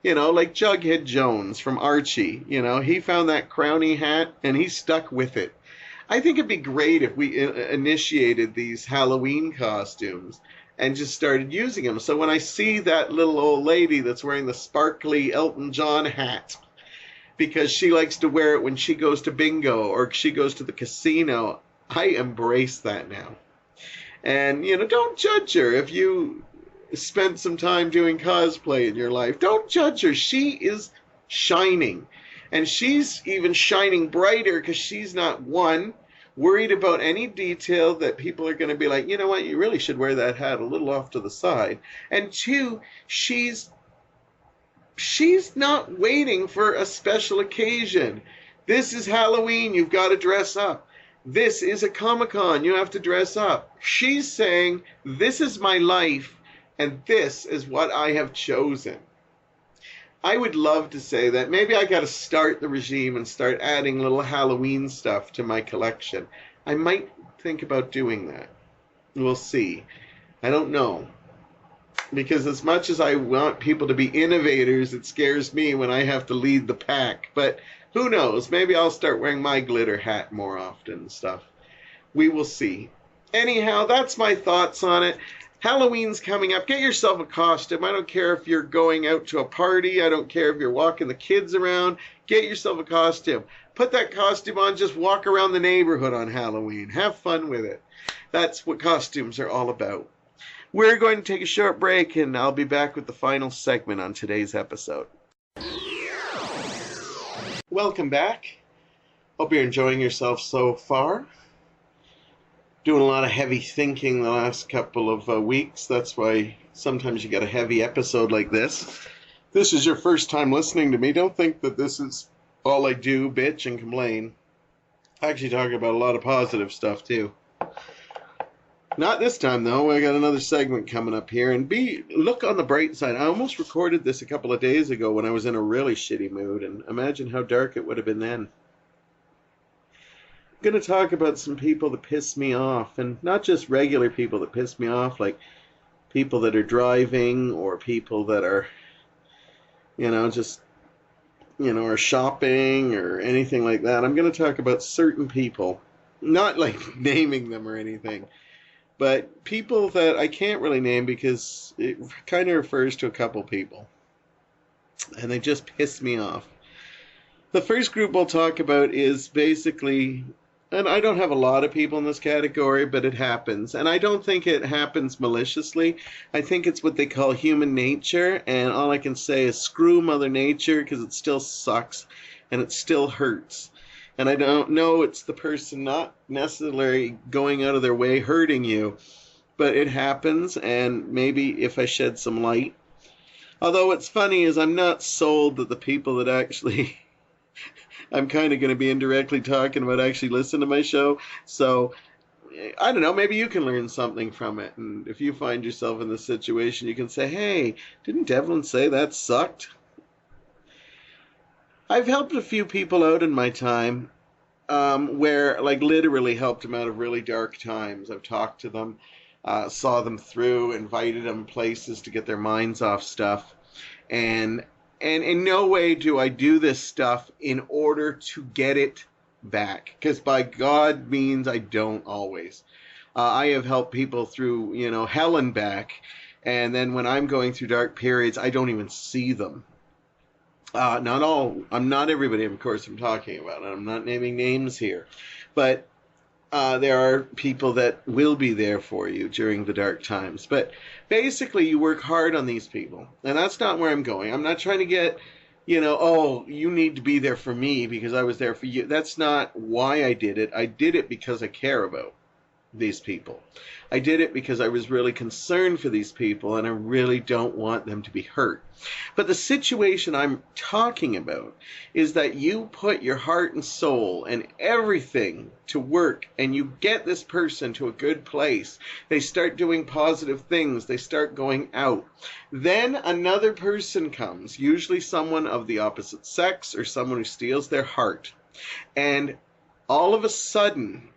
Like Jughead Jones from Archie. He found that crowny hat and he stuck with it. I think it'd be great if we initiated these Halloween costumes and just started using them. So when I see that little old lady that's wearing the sparkly Elton John hat, because she likes to wear it when she goes to bingo or she goes to the casino, I embrace that now. And, don't judge her if you spent some time doing cosplay in your life. Don't judge her. She is shining. And she's even shining brighter because she's not, one, worried about any detail that people are going to be like, you know what, you really should wear that hat a little off to the side. And two, she's not waiting for a special occasion. This is Halloween. You've got to dress up. This is a Comic-Con. You have to dress up. She's saying, this is my life, and this is what I have chosen. I would love to say that. Maybe I got to start the regime and start adding little Halloween stuff to my collection. I might think about doing that. We'll see. I don't know. Because as much as I want people to be innovators, it scares me when I have to lead the pack. But who knows? Maybe I'll start wearing my glitter hat more often and stuff. We will see. Anyhow, that's my thoughts on it. Halloween's coming up. Get yourself a costume. I don't care if you're going out to a party. I don't care if you're walking the kids around. Get yourself a costume. Put that costume on. Just walk around the neighborhood on Halloween. Have fun with it. That's what costumes are all about. We're going to take a short break, and I'll be back with the final segment on today's episode. Welcome back. Hope you're enjoying yourself so far. Doing a lot of heavy thinking the last couple of weeks. That's why sometimes you get a heavy episode like this. If this is your first time listening to me, don't think that this is all I do, bitch and complain. I actually talk about a lot of positive stuff, too. Not this time, though. I got another segment coming up here. And look on the bright side. I almost recorded this a couple of days ago when I was in a really shitty mood. And imagine how dark it would have been then. I'm going to talk about some people that piss me off. And not just regular people that piss me off, like people that are driving or people that are just, or shopping or anything like that. I'm going to talk about certain people, not like naming them or anything, but people that I can't really name because it kind of refers to a couple people, and they just piss me off. The first group I'll talk about is basically, and I don't have a lot of people in this category, but it happens. And I don't think it happens maliciously. I think it's what they call human nature. And all I can say is screw Mother Nature because it still sucks and it still hurts. And I don't know it's the person not necessarily going out of their way hurting you, but it happens. And maybe if I shed some light. Although what's funny is I'm not sold that the people that actually I'm kind of going to be indirectly talking about actually listen to my show. So I don't know, maybe you can learn something from it. And if you find yourself in this situation, you can say, hey, didn't Devlin say that sucked? I've helped a few people out in my time where, like, literally helped them out of really dark times. I've talked to them, saw them through, invited them places to get their minds off stuff. And in no way do I do this stuff in order to get it back, because by God means I don't always. I have helped people through, hell and back, and then when I'm going through dark periods, I don't even see them. I'm not everybody, of course, I'm talking about. I'm not naming names here, but there are people that will be there for you during the dark times. But basically, you work hard on these people. And that's not where I'm going. I'm not trying to get, oh, you need to be there for me because I was there for you. That's not why I did it. I did it because I care about these people. I did it because I was really concerned for these people and I really don't want them to be hurt. But the situation I'm talking about is that you put your heart and soul and everything to work and you get this person to a good place. They start doing positive things. They start going out. Then another person comes, usually someone of the opposite sex or someone who steals their heart. And all of a sudden,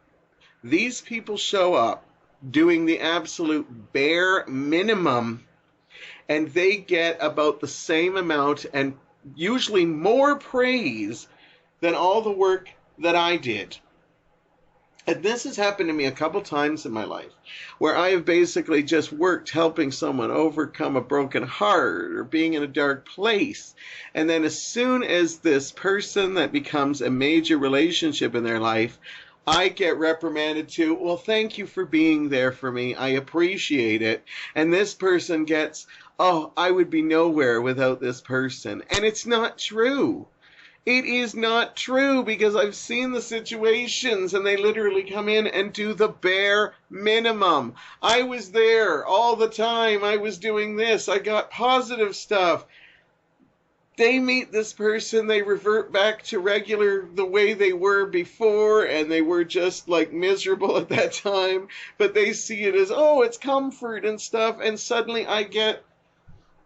these people show up doing the absolute bare minimum, and they get about the same amount and usually more praise than all the work that I did. And this has happened to me a couple times in my life, where I have basically just worked helping someone overcome a broken heart or being in a dark place. And then as soon as this person that becomes a major relationship in their life, I get reprimanded too. Well, thank you for being there for me. I appreciate it. And this person gets, oh, I would be nowhere without this person. And it's not true. It is not true because I've seen the situations and they literally come in and do the bare minimum. I was there all the time. I was doing this. I got positive stuff. They meet this person, they revert back to regular the way they were before, and they were just like miserable at that time, but they see it as, oh, it's comfort and stuff, and suddenly I get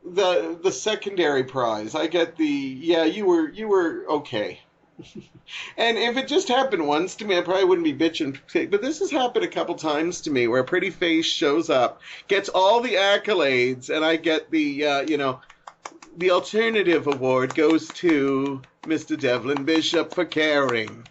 the secondary prize. I get the, yeah, you were okay. And if it just happened once to me, I probably wouldn't be bitching. But this has happened a couple times to me where a pretty face shows up, gets all the accolades, and I get the alternative award goes to Mr. Devlin Bishop for caring.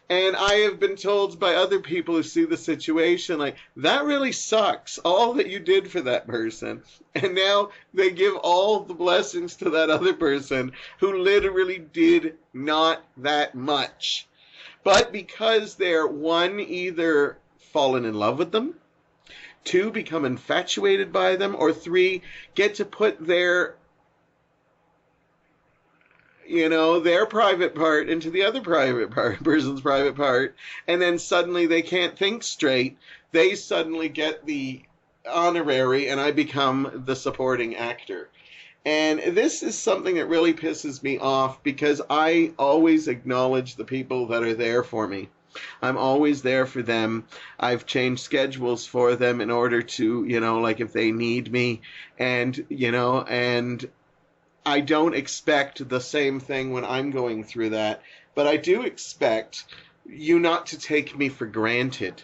And I have been told by other people who see the situation, like, that really sucks, all that you did for that person. And now they give all the blessings to that other person who literally did not that much. But because they're, one, either fallen in love with them, two, become infatuated by them, or three, get to put their their private part into the other person's private part, and then suddenly they can't think straight. They suddenly get the honorary, and I become the supporting actor. And this is something that really pisses me off because I always acknowledge the people that are there for me. I'm always there for them. I've changed schedules for them in order to, like if they need me, and I don't expect the same thing when I'm going through that, but I do expect you not to take me for granted.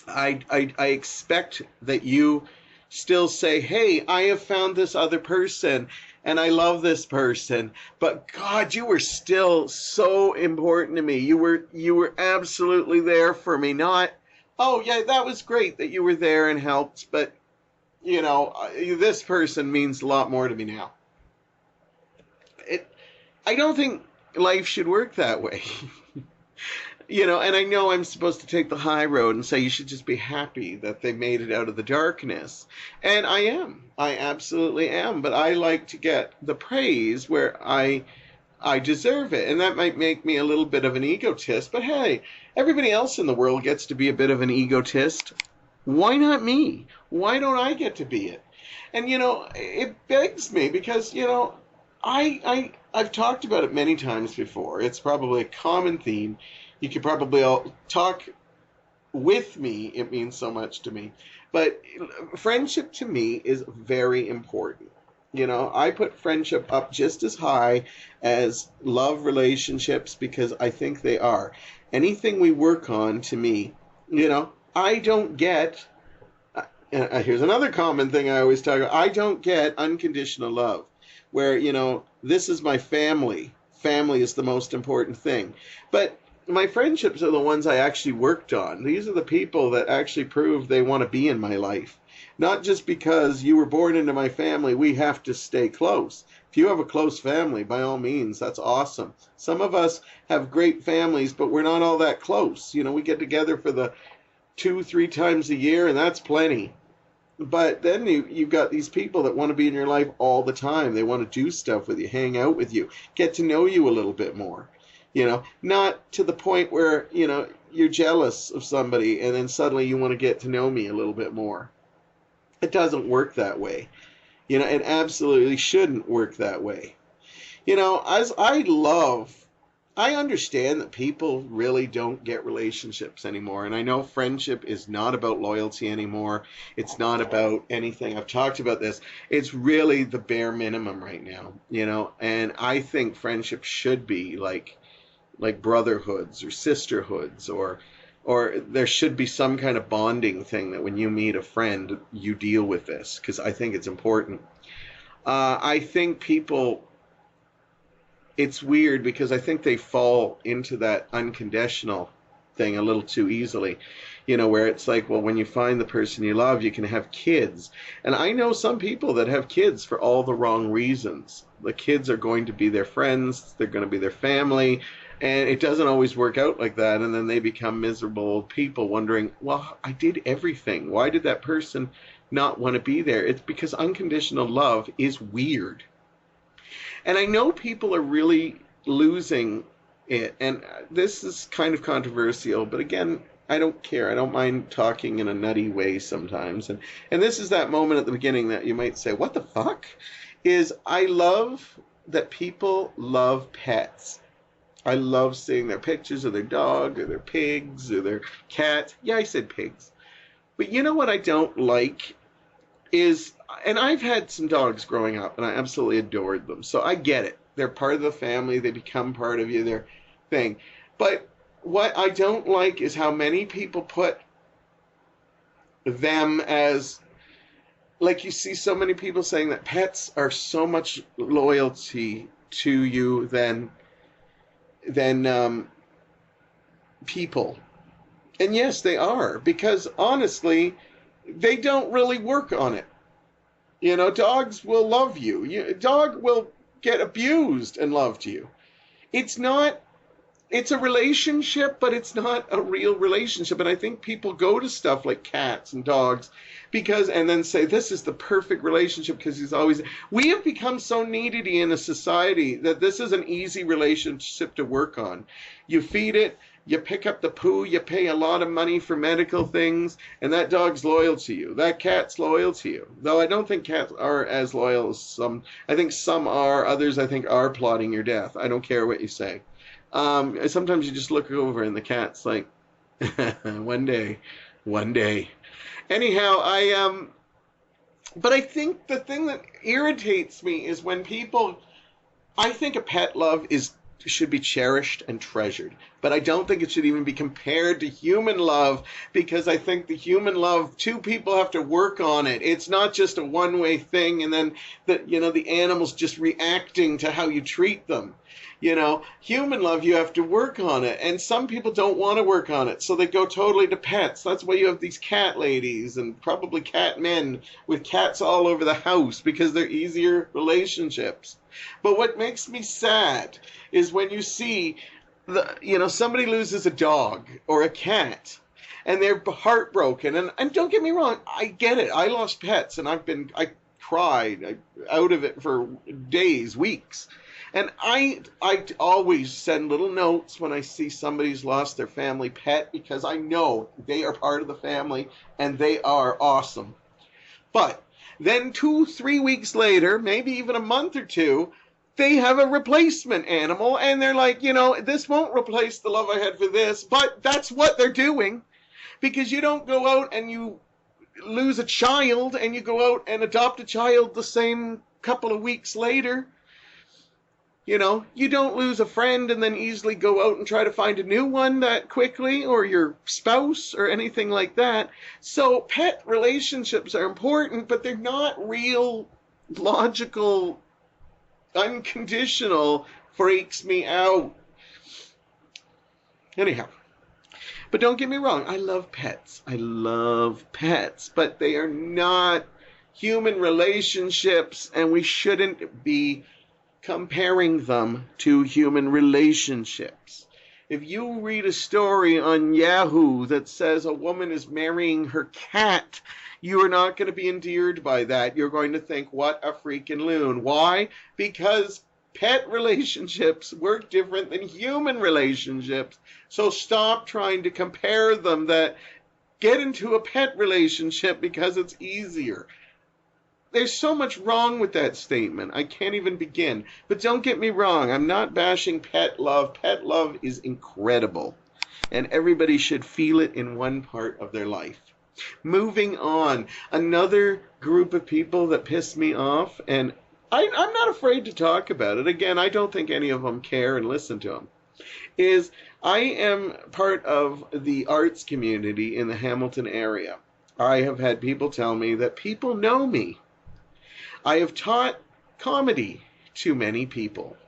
I expect that you still say, hey, I have found this other person and I love this person, but God, you were still so important to me. You were absolutely there for me. Not, oh yeah, that was great that you were there and helped, but this person means a lot more to me now. It, I don't think life should work that way. And I know I'm supposed to take the high road and say you should just be happy that they made it out of the darkness. And I am. I absolutely am. But I like to get the praise where I deserve it. And that might make me a little bit of an egotist. But hey, everybody else in the world gets to be a bit of an egotist. Why not me? Why don't I get to be it? And, it begs me because, I've talked about it many times before. It's probably a common theme. You could probably all talk with me. It means so much to me. But friendship to me is very important. I put friendship up just as high as love relationships because I think they are. Anything we work on, to me, I don't get, here's another common thing I always talk about. I don't get unconditional love where, this is my family. Family is the most important thing. But my friendships are the ones I actually worked on. These are the people that actually prove they want to be in my life. Not just because you were born into my family, we have to stay close. If you have a close family, by all means, that's awesome. Some of us have great families, but we're not all that close. We get together for the 2-3 times a year, and that's plenty. But then you've got these people that want to be in your life all the time. They want to do stuff with you, hang out with you, get to know you a little bit more. Not to the point where, you're jealous of somebody and then suddenly you want to get to know me a little bit more. It doesn't work that way. It absolutely shouldn't work that way. As I understand that people really don't get relationships anymore. And I know friendship is not about loyalty anymore. It's not about anything. I've talked about this. It's really the bare minimum right now, and I think friendship should be like brotherhoods or sisterhoods, or there should be some kind of bonding thing that when you meet a friend, you deal with this, because I think it's important. I think people, it's weird because I think they fall into that unconditional thing a little too easily, where it's like, well, when you find the person you love, you can have kids. And I know some people that have kids for all the wrong reasons. The kids are going to be their friends, they're going to be their family, and it doesn't always work out like that, and then they become miserable old people wondering, well, I did everything. Why did that person not want to be there? It's because unconditional love is weird. And I know people are really losing it, and this is kind of controversial, but again, I don't care. I don't mind talking in a nutty way sometimes. And this is that moment at the beginning that you might say, what the fuck? Is I love that people love pets. I love seeing their pictures of their dog or their pigs or their cat. Yeah, I said pigs. But you know what I don't like is, and I've had some dogs growing up and I absolutely adored them. So I get it. They're part of the family. They become part of you, their thing. But what I don't like is how many people put them as, like, you see so many people saying that pets are so much loyalty to you than people. And yes, they are, because honestly, they don't really work on it. Dogs will love you. A dog will get abused and loved you. It's a relationship, but it's not a real relationship. And I think people go to stuff like cats and dogs and then say, this is the perfect relationship because he's always, we have become so needy in a society that this is an easy relationship to work on. You feed it, you pick up the poo, you pay a lot of money for medical things, and that dog's loyal to you. That cat's loyal to you. Though I don't think cats are as loyal as some. I think some are, others I think are plotting your death. I don't care what you say. Sometimes you just look over and the cat's like, one day. Anyhow, but I think the thing that irritates me is when people, I think a pet love is should be cherished and treasured. But I don't think it should even be compared to human love, because I think the human love, two people have to work on it. It's not just a one-way thing, and then the animals just reacting to how you treat them. Human love, you have to work on it, and some people don't want to work on it, so they go totally to pets. That's why you have these cat ladies and probably cat men with cats all over the house, because they're easier relationships. But what makes me sad is when you see somebody loses a dog or a cat and they're heartbroken. And don't get me wrong, I get it. I lost pets and I cried out of it for days, weeks. And I always send little notes when I see somebody's lost their family pet, because I know they are part of the family and they are awesome. But then 2-3 weeks later, maybe even a month or two, they have a replacement animal, and they're like, this won't replace the love I had for this, but that's what they're doing. Because you don't go out and you lose a child and you go out and adopt a child the same couple of weeks later. You don't lose a friend and then easily go out and try to find a new one that quickly, or your spouse or anything like that. So pet relationships are important, but they're not real, logical, unconditional, freaks me out. Anyhow, but don't get me wrong, I love pets. I love pets, but they are not human relationships, and we shouldn't be comparing them to human relationships. If you read a story on Yahoo that says a woman is marrying her cat, you are not going to be endeared by that. You're going to think, what a freaking loon. Why? Because pet relationships work different than human relationships. So stop trying to compare them. Get into a pet relationship because it's easier. There's so much wrong with that statement. I can't even begin. But don't get me wrong. I'm not bashing pet love. Pet love is incredible. And everybody should feel it in one part of their life. Moving on. Another group of people that piss me off, and I'm not afraid to talk about it. Again, I don't think any of them care and listen to them. Is I am part of the arts community in the Hamilton area. I have had people tell me that people know me. I have taught comedy to many people.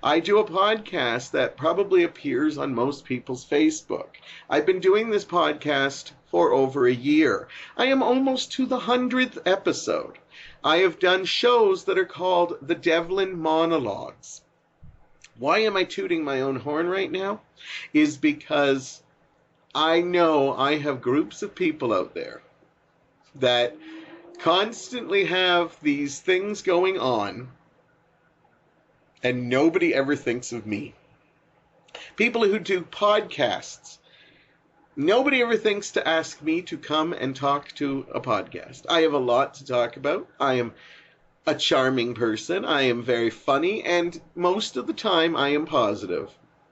I do a podcast that probably appears on most people's Facebook. I've been doing this podcast for over a year. I am almost to the 100th episode. I have done shows that are called the Devlin Monologues. Why am I tooting my own horn right now? Is because I know I have groups of people out there that constantly have these things going on, and nobody ever thinks of me. People who do podcasts, nobody ever thinks to ask me to come and talk to a podcast. I have a lot to talk about. I am a charming person. I am very funny, and most of the time I am positive.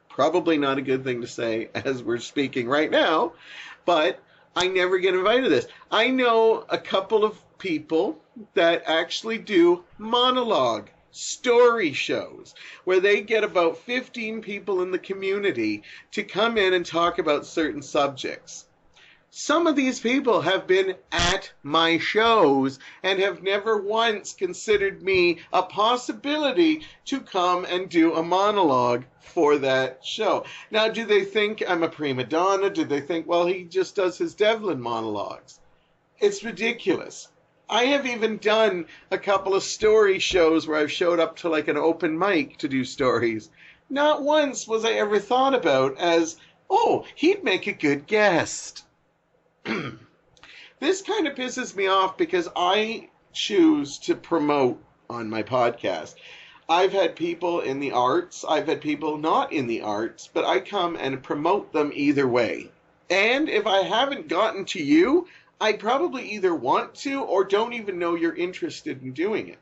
Probably not a good thing to say as we're speaking right now, but I never get invited to this. I know a couple of people that actually do monologue story shows where they get about 15 people in the community to come in and talk about certain subjects. Some of these people have been at my shows and have never once considered me a possibility to come and do a monologue for that show. Now, do they think I'm a prima donna? Do they think, well, he just does his Devlin monologues? It's ridiculous. I have even done a couple of story shows where I've showed up to like an open mic to do stories. Not once was I ever thought about as, oh, he'd make a good guest. This kind of pisses me off because I choose to promote on my podcast. I've had people in the arts, I've had people not in the arts, but I come and promote them either way. And if I haven't gotten to you, I probably either want to or don't even know you're interested in doing it.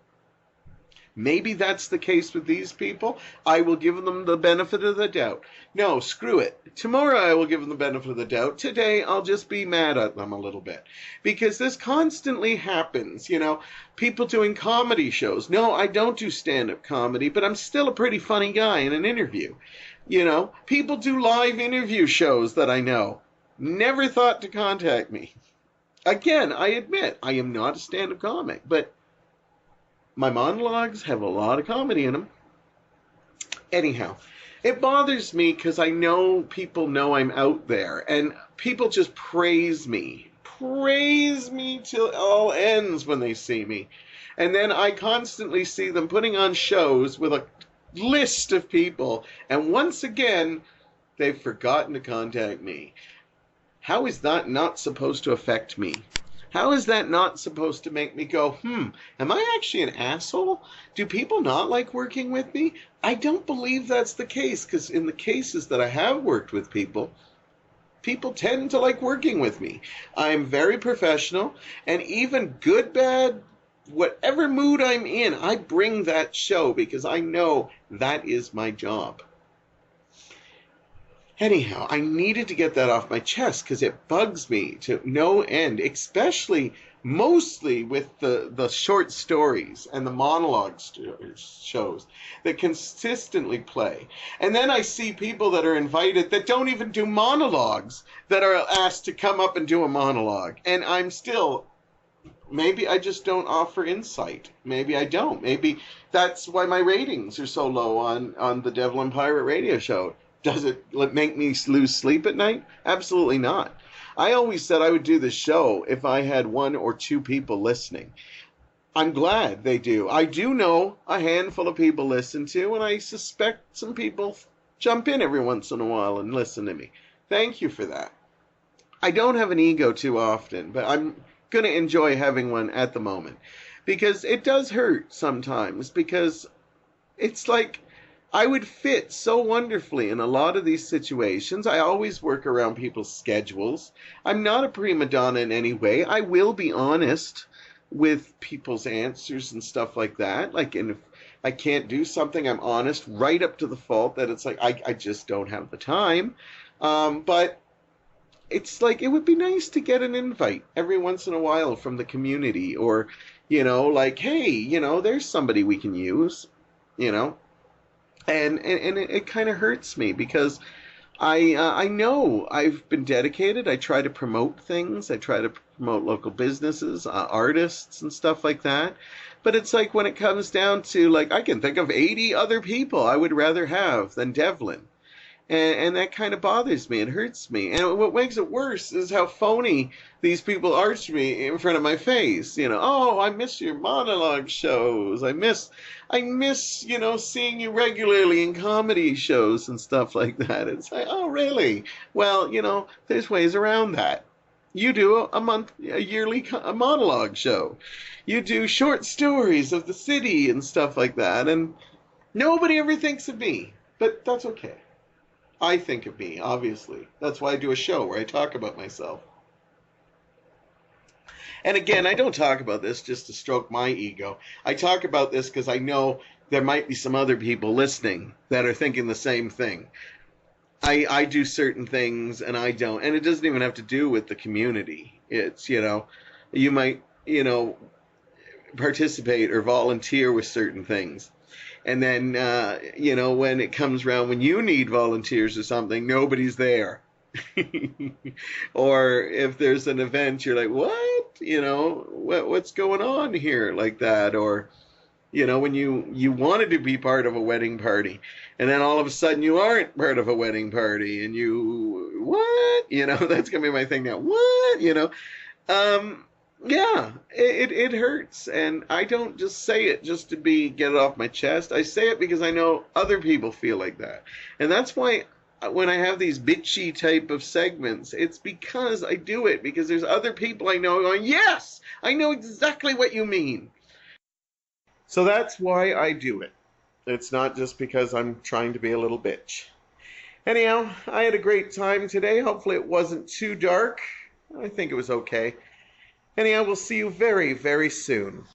Maybe that's the case with these people. I will give them the benefit of the doubt. No, screw it. Tomorrow I will give them the benefit of the doubt. Today I'll just be mad at them a little bit. Because this constantly happens, people doing comedy shows. No, I don't do stand-up comedy, but I'm still a pretty funny guy in an interview. People do live interview shows that I know. Never thought to contact me. Again, I admit, I am not a stand-up comic, but my monologues have a lot of comedy in them. Anyhow, it bothers me because I know people know I'm out there, and people just praise me till it all ends when they see me. And then I constantly see them putting on shows with a list of people, and once again, they've forgotten to contact me. How is that not supposed to affect me? How is that not supposed to make me go, am I actually an asshole? Do people not like working with me? I don't believe that's the case, because in the cases that I have worked with people tend to like working with me. I'm very professional, and even good, bad, whatever mood I'm in, I bring that show because I know that is my job. Anyhow, I needed to get that off my chest because it bugs me to no end, especially mostly with the short stories and the monologue shows that consistently play. And then I see people that are invited that don't even do monologues that are asked to come up and do a monologue. And I'm still, maybe I just don't offer insight. Maybe I don't. Maybe that's why my ratings are so low on the Devlin Pirate Radio Show. Does it make me lose sleep at night? Absolutely not. I always said I would do this show if I had 1 or 2 people listening. I'm glad they do. I do know a handful of people listen to, and I suspect some people jump in every once in a while and listen to me. Thank you for that. I don't have an ego too often, but I'm going to enjoy having one at the moment. Because it does hurt sometimes, because it's like I would fit so wonderfully in a lot of these situations. I always work around people's schedules. I'm not a prima donna in any way. I will be honest with people's answers and stuff like that. And if I can't do something, I'm honest right up to the fault that it's like I just don't have the time. But it's like it would be nice to get an invite every once in a while from the community, or, hey, there's somebody we can use, And it kind of hurts me because I know I've been dedicated. I try to promote things. I try to promote local businesses, artists and stuff like that. But it's like when it comes down to, I can think of 80 other people I would rather have than Devlin. And that kind of bothers me. It hurts me. And what makes it worse is how phony these people are to me in front of my face. Oh, I miss your monologue shows. I miss, seeing you regularly in comedy shows and stuff like that. It's like, oh, really? Well, there's ways around that. You do a yearly monologue show. You do short stories of the city and stuff like that. And nobody ever thinks of me. But that's okay. I think of me, obviously. That's why I do a show where I talk about myself. And again, I don't talk about this just to stroke my ego. I talk about this because I know there might be some other people listening that are thinking the same thing. I do certain things and I don't. And it doesn't even have to do with the community. It's, you might, participate or volunteer with certain things. And then, when it comes around, when you need volunteers or something, nobody's there. Or if there's an event, you're like, what? What's going on here? Like that. Or, when you wanted to be part of a wedding party, and then all of a sudden you aren't part of a wedding party, and what? That's going to be my thing now. What? Yeah, it hurts, and I don't just say it just to get it off my chest. I say it because I know other people feel like that. And that's why when I have these bitchy type of segments, it's because I do it, because there's other people I know going, yes, I know exactly what you mean. So that's why I do it. It's not just because I'm trying to be a little bitch. Anyhow, I had a great time today. Hopefully it wasn't too dark. I think it was okay. Anyhow, we'll see you very, very soon.